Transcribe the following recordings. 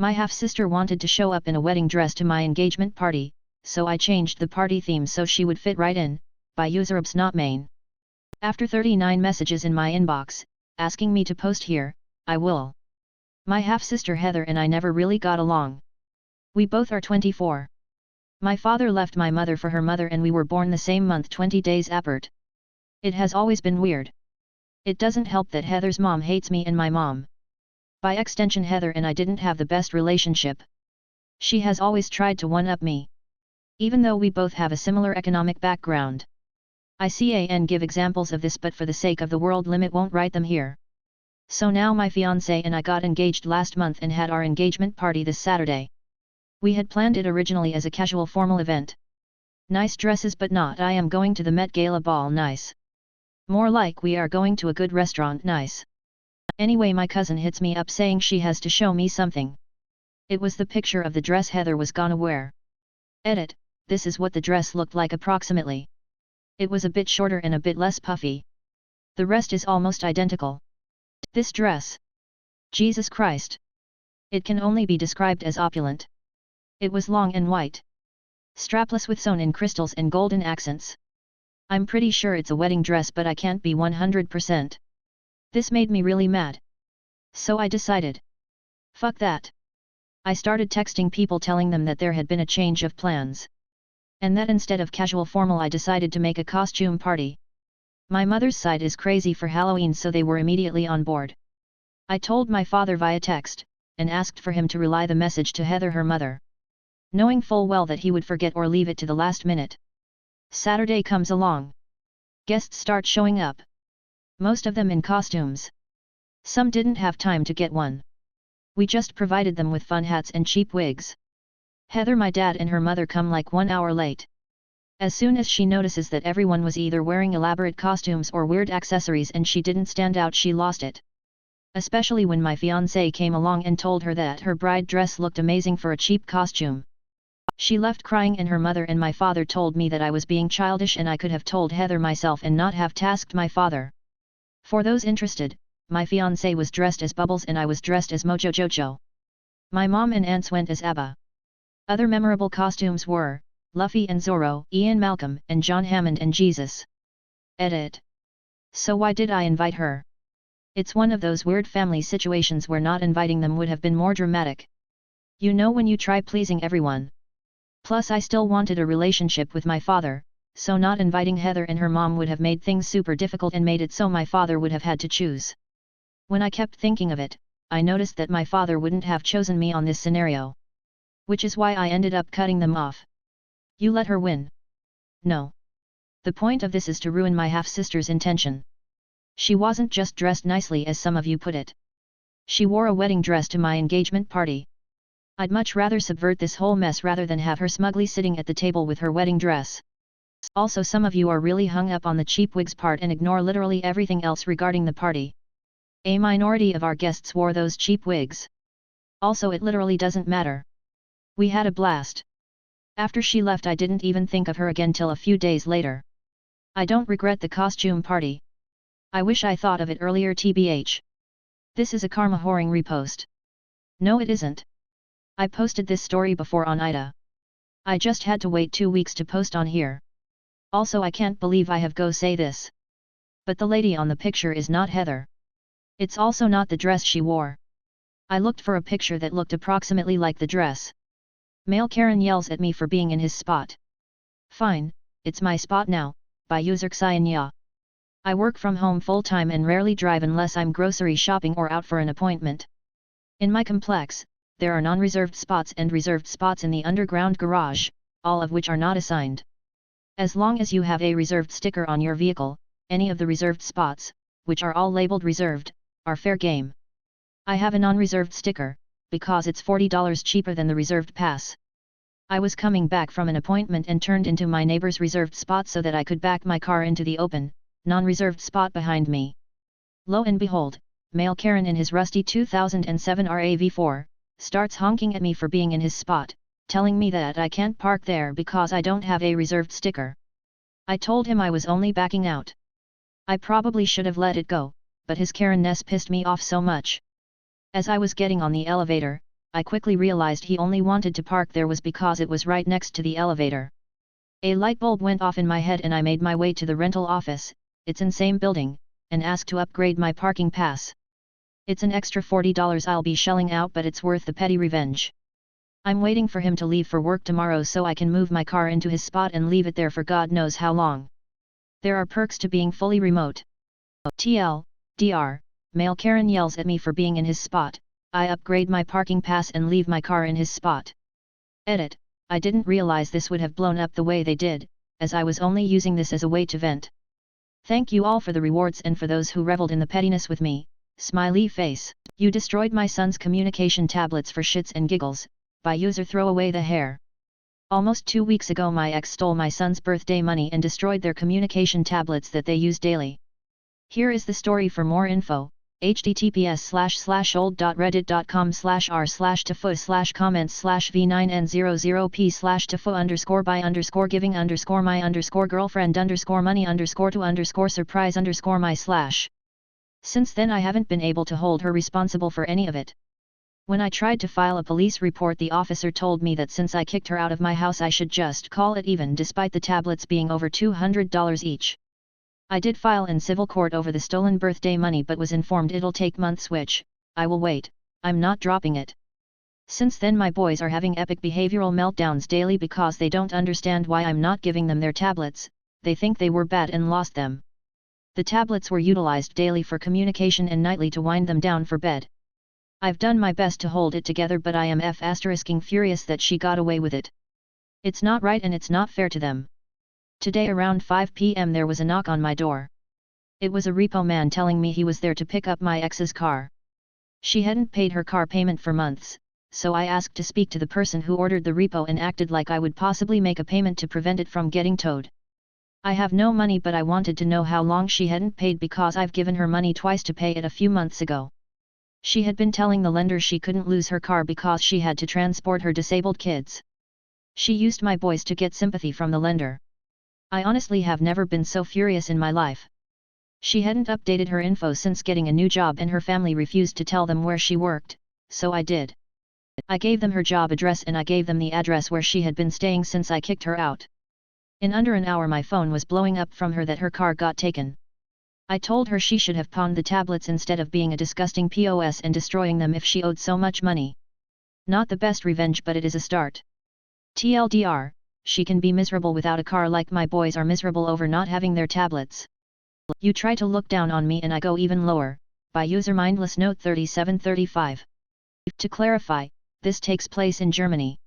My half-sister wanted to show up in a wedding dress to my engagement party, so I changed the party theme so she would fit right in, by user obs not main. After 39 messages in my inbox, asking me to post here, I will. My half-sister Heather and I never really got along. We both are 24. My father left my mother for her mother and we were born the same month 20 days apart. It has always been weird. It doesn't help that Heather's mom hates me and my mom. By extension Heather and I didn't have the best relationship. She has always tried to one-up me. Even though we both have a similar economic background. I can give examples of this but for the sake of the world limit won't write them here. So now my fiancé and I got engaged last month and had our engagement party this Saturday. We had planned it originally as a casual formal event. Nice dresses but not I am going to the Met Gala ball nice. More like we are going to a good restaurant nice. Anyway my cousin hits me up saying she has to show me something. It was the picture of the dress Heather was gonna wear. Edit, this is what the dress looked like approximately. It was a bit shorter and a bit less puffy. The rest is almost identical. This dress. Jesus Christ. It can only be described as opulent. It was long and white. Strapless with sewn in crystals and golden accents. I'm pretty sure it's a wedding dress but I can't be 100%. This made me really mad. So I decided. Fuck that. I started texting people telling them that there had been a change of plans. And that instead of casual formal I decided to make a costume party. My mother's side is crazy for Halloween so they were immediately on board. I told my father via text, and asked for him to relay the message to Heather her mother. Knowing full well that he would forget or leave it to the last minute. Saturday comes along. Guests start showing up. Most of them in costumes. Some didn't have time to get one. We just provided them with fun hats and cheap wigs. Heather my dad and her mother come like 1 hour late. As soon as she notices that everyone was either wearing elaborate costumes or weird accessories and she didn't stand out she lost it. Especially when my fiancé came along and told her that her bride dress looked amazing for a cheap costume. She left crying and her mother and my father told me that I was being childish and I could have told Heather myself and not have tasked my father. For those interested, my fiancé was dressed as Bubbles and I was dressed as Mojo Jojo. My mom and aunts went as ABBA. Other memorable costumes were Luffy and Zorro, Ian Malcolm and John Hammond and Jesus. Edit. So why did I invite her? It's one of those weird family situations where not inviting them would have been more dramatic. You know when you try pleasing everyone. Plus I still wanted a relationship with my father, so not inviting Heather and her mom would have made things super difficult and made it so my father would have had to choose. When I kept thinking of it, I noticed that my father wouldn't have chosen me on this scenario. Which is why I ended up cutting them off. You let her win. No. The point of this is to ruin my half-sister's intention. She wasn't just dressed nicely as some of you put it. She wore a wedding dress to my engagement party. I'd much rather subvert this whole mess rather than have her smugly sitting at the table with her wedding dress. Also some of you are really hung up on the cheap wigs part and ignore literally everything else regarding the party. A minority of our guests wore those cheap wigs. Also it literally doesn't matter. We had a blast. After she left I didn't even think of her again till a few days later. I don't regret the costume party. I wish I thought of it earlier tbh. This is a karma whoring repost. No it isn't. I posted this story before on Ida. I just had to wait 2 weeks to post on here. Also I can't believe I have go say this. But the lady on the picture is not Heather. It's also not the dress she wore. I looked for a picture that looked approximately like the dress. Male Karen yells at me for being in his spot. Fine, it's my spot now, by user Xianya. I work from home full-time and rarely drive unless I'm grocery shopping or out for an appointment. In my complex, there are non-reserved spots and reserved spots in the underground garage, all of which are not assigned. As long as you have a reserved sticker on your vehicle, any of the reserved spots, which are all labeled reserved, are fair game. I have a non-reserved sticker, because it's $40 cheaper than the reserved pass. I was coming back from an appointment and turned into my neighbor's reserved spot so that I could back my car into the open, non-reserved spot behind me. Lo and behold, male Karen in his rusty 2007 RAV4, starts honking at me for being in his spot, telling me that I can't park there because I don't have a reserved sticker. I told him I was only backing out. I probably should have let it go, but his Karen-ness pissed me off so much. As I was getting on the elevator, I quickly realized he only wanted to park there was because it was right next to the elevator. A light bulb went off in my head and I made my way to the rental office, it's in same building, and asked to upgrade my parking pass. It's an extra $40 I'll be shelling out, but it's worth the petty revenge. I'm waiting for him to leave for work tomorrow so I can move my car into his spot and leave it there for God knows how long. There are perks to being fully remote. TLDR, male Karen yells at me for being in his spot, I upgrade my parking pass and leave my car in his spot. Edit, I didn't realize this would have blown up the way they did, as I was only using this as a way to vent. Thank you all for the rewards and for those who reveled in the pettiness with me, smiley face. You destroyed my son's communication tablets for shits and giggles, by user throw away the hair. Almost 2 weeks ago my ex stole my son's birthday money and destroyed their communication tablets that they use daily. Here is the story. For more info, https://old.reddit.com/r/tafo/comments/v9n00p/to-by_giving_my_surprise_my/. Since then I haven't been able to hold her responsible for any of it. When I tried to file a police report, the officer told me that since I kicked her out of my house I should just call it even, despite the tablets being over $200 each. I did file in civil court over the stolen birthday money but was informed it'll take months, which, I will wait, I'm not dropping it. Since then my boys are having epic behavioral meltdowns daily because they don't understand why I'm not giving them their tablets, they think they were bad and lost them. The tablets were utilized daily for communication and nightly to wind them down for bed. I've done my best to hold it together, but I am furious that she got away with it. It's not right and it's not fair to them. Today around 5 p.m. there was a knock on my door. It was a repo man telling me he was there to pick up my ex's car. She hadn't paid her car payment for months, so I asked to speak to the person who ordered the repo and acted like I would possibly make a payment to prevent it from getting towed. I have no money, but I wanted to know how long she hadn't paid because I've given her money twice to pay it a few months ago. She had been telling the lender she couldn't lose her car because she had to transport her disabled kids. She used my boys to get sympathy from the lender. I honestly have never been so furious in my life. She hadn't updated her info since getting a new job and her family refused to tell them where she worked, so I did. I gave them her job address and I gave them the address where she had been staying since I kicked her out. In under an hour my phone was blowing up from her that her car got taken. I told her she should have pawned the tablets instead of being a disgusting POS and destroying them if she owed so much money. Not the best revenge, but it is a start. TLDR, she can be miserable without a car like my boys are miserable over not having their tablets. You try to look down on me and I go even lower, by user mindless note 3735. To clarify, this takes place in Germany.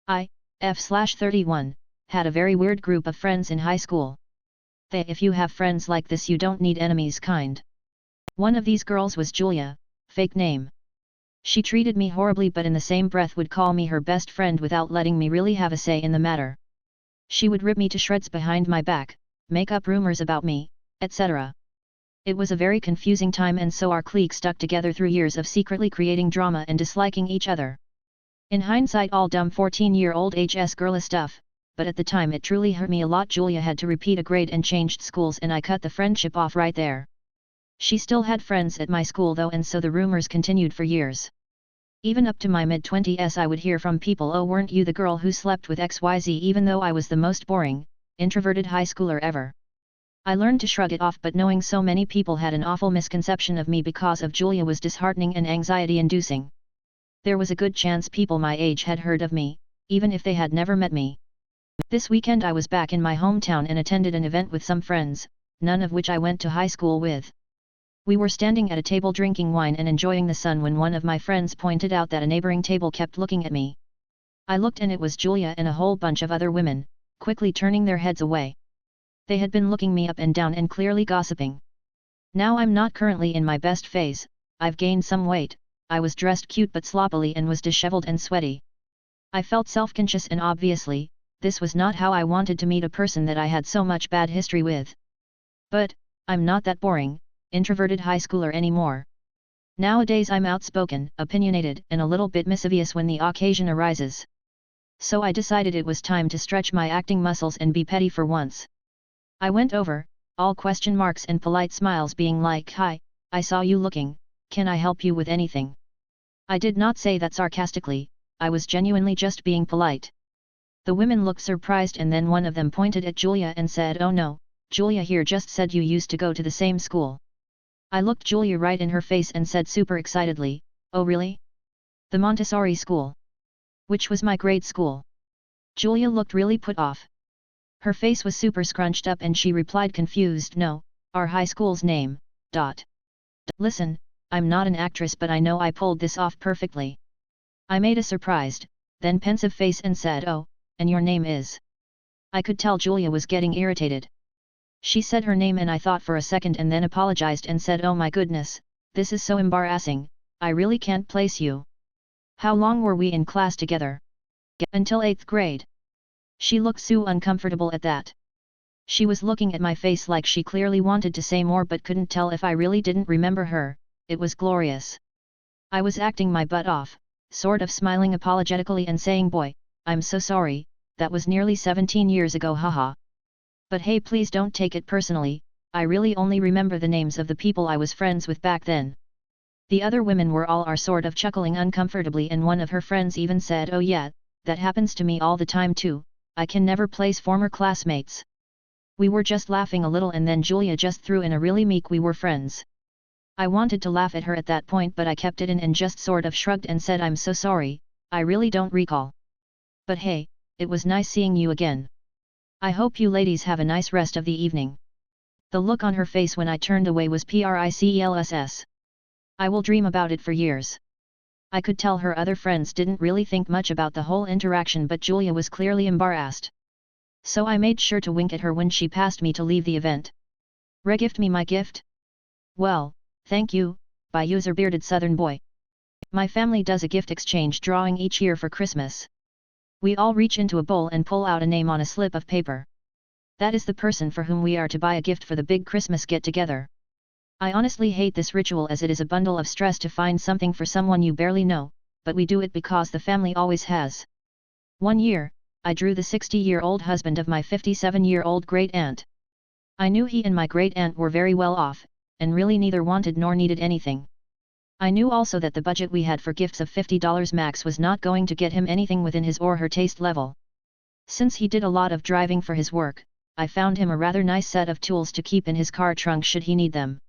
I, F/31, had a very weird group of friends in high school. If you have friends like this you don't need enemies kind. One of these girls was Julia, fake name. She treated me horribly but in the same breath would call me her best friend without letting me really have a say in the matter. She would rip me to shreds behind my back, make up rumors about me, etc. It was a very confusing time, and so our clique stuck together through years of secretly creating drama and disliking each other. In hindsight, all dumb 14-year-old HS girly stuff, but at the time it truly hurt me a lot. Julia had to repeat a grade and changed schools and I cut the friendship off right there. She still had friends at my school though, and so the rumors continued for years. Even up to my mid-20s I would hear from people, oh, weren't you the girl who slept with XYZ, even though I was the most boring, introverted high schooler ever. I learned to shrug it off, but knowing so many people had an awful misconception of me because of Julia was disheartening and anxiety-inducing. There was a good chance people my age had heard of me, even if they had never met me. This weekend I was back in my hometown and attended an event with some friends, none of which I went to high school with. We were standing at a table drinking wine and enjoying the sun when one of my friends pointed out that a neighboring table kept looking at me. I looked and it was Julia and a whole bunch of other women, quickly turning their heads away. They had been looking me up and down and clearly gossiping. Now I'm not currently in my best phase, I've gained some weight, I was dressed cute but sloppily and was disheveled and sweaty. I felt self-conscious and obviously, this was not how I wanted to meet a person that I had so much bad history with. But, I'm not that boring, introverted high schooler anymore. Nowadays I'm outspoken, opinionated, and a little bit mischievous when the occasion arises. So I decided it was time to stretch my acting muscles and be petty for once. I went over, all question marks and polite smiles being like, "Hi, I saw you looking, can I help you with anything?" I did not say that sarcastically, I was genuinely just being polite. The women looked surprised and then one of them pointed at Julia and said, "Oh no, Julia here just said you used to go to the same school." I looked Julia right in her face and said super excitedly, "Oh really? The Montessori school. Which was my grade school." Julia looked really put off. Her face was super scrunched up and she replied confused, "No, our high school's name, ... Listen, I'm not an actress but I know I pulled this off perfectly." I made a surprised, then pensive face and said, "Oh, and your name is?" I could tell Julia was getting irritated. She said her name and I thought for a second and then apologized and said, "Oh my goodness, this is so embarrassing, I really can't place you. How long were we in class together?" "Until 8th grade. She looked so uncomfortable at that. She was looking at my face like she clearly wanted to say more but couldn't tell if I really didn't remember her. It was glorious. I was acting my butt off, sort of smiling apologetically and saying, "Boy, I'm so sorry, that was nearly 17 years ago, haha. But hey, please don't take it personally, I really only remember the names of the people I was friends with back then." The other women were all sort of chuckling uncomfortably and one of her friends even said, "Oh yeah, that happens to me all the time too, I can never place former classmates." We were just laughing a little and then Julia just threw in a really meek "We were friends." I wanted to laugh at her at that point but I kept it in and just sort of shrugged and said, "I'm so sorry, I really don't recall. But hey, it was nice seeing you again. I hope you ladies have a nice rest of the evening." The look on her face when I turned away was priceless. I will dream about it for years. I could tell her other friends didn't really think much about the whole interaction but Julia was clearly embarrassed. So I made sure to wink at her when she passed me to leave the event. "Regift me my gift?" "Well, thank you, by user Bearded Southern Boy. My family does a gift exchange drawing each year for Christmas. We all reach into a bowl and pull out a name on a slip of paper. That is the person for whom we are to buy a gift for the big Christmas get-together. I honestly hate this ritual as it is a bundle of stress to find something for someone you barely know, but we do it because the family always has. One year, I drew the 60-year-old husband of my 57-year-old great-aunt. I knew he and my great-aunt were very well off, and really neither wanted nor needed anything. I knew also that the budget we had for gifts of $50 max was not going to get him anything within his or her taste level. Since he did a lot of driving for his work, I found him a rather nice set of tools to keep in his car trunk should he need them.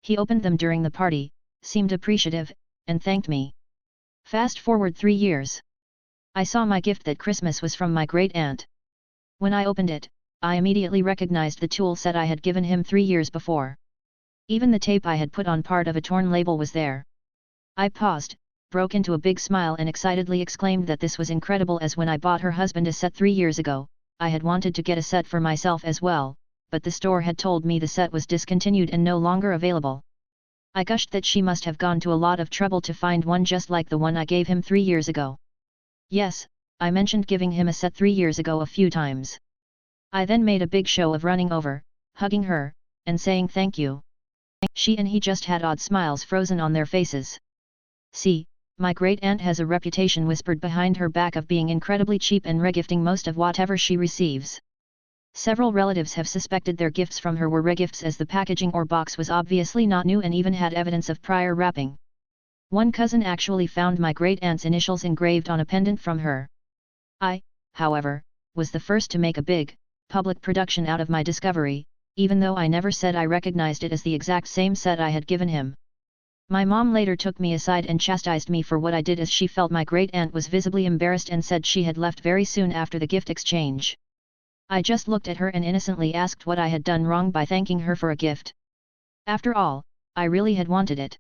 He opened them during the party, seemed appreciative, and thanked me. Fast forward 3 years. I saw my gift that Christmas was from my great-aunt. When I opened it, I immediately recognized the tool set I had given him 3 years before. Even the tape I had put on part of a torn label was there. I paused, broke into a big smile and excitedly exclaimed that this was incredible as when I bought her husband a set 3 years ago, I had wanted to get a set for myself as well, but the store had told me the set was discontinued and no longer available. I gushed that she must have gone to a lot of trouble to find one just like the one I gave him 3 years ago. Yes, I mentioned giving him a set 3 years ago a few times. I then made a big show of running over, hugging her, and saying thank you. She and he just had odd smiles frozen on their faces. "See, my great-aunt has a reputation whispered behind her back of being incredibly cheap and regifting most of whatever she receives. Several relatives have suspected their gifts from her were regifts as the packaging or box was obviously not new and even had evidence of prior wrapping. One cousin actually found my great-aunt's initials engraved on a pendant from her. I, however, was the first to make a big, public production out of my discovery, even though I never said I recognized it as the exact same set I had given him. My mom later took me aside and chastised me for what I did as she felt my great-aunt was visibly embarrassed and said she had left very soon after the gift exchange. I just looked at her and innocently asked what I had done wrong by thanking her for a gift. After all, I really had wanted it.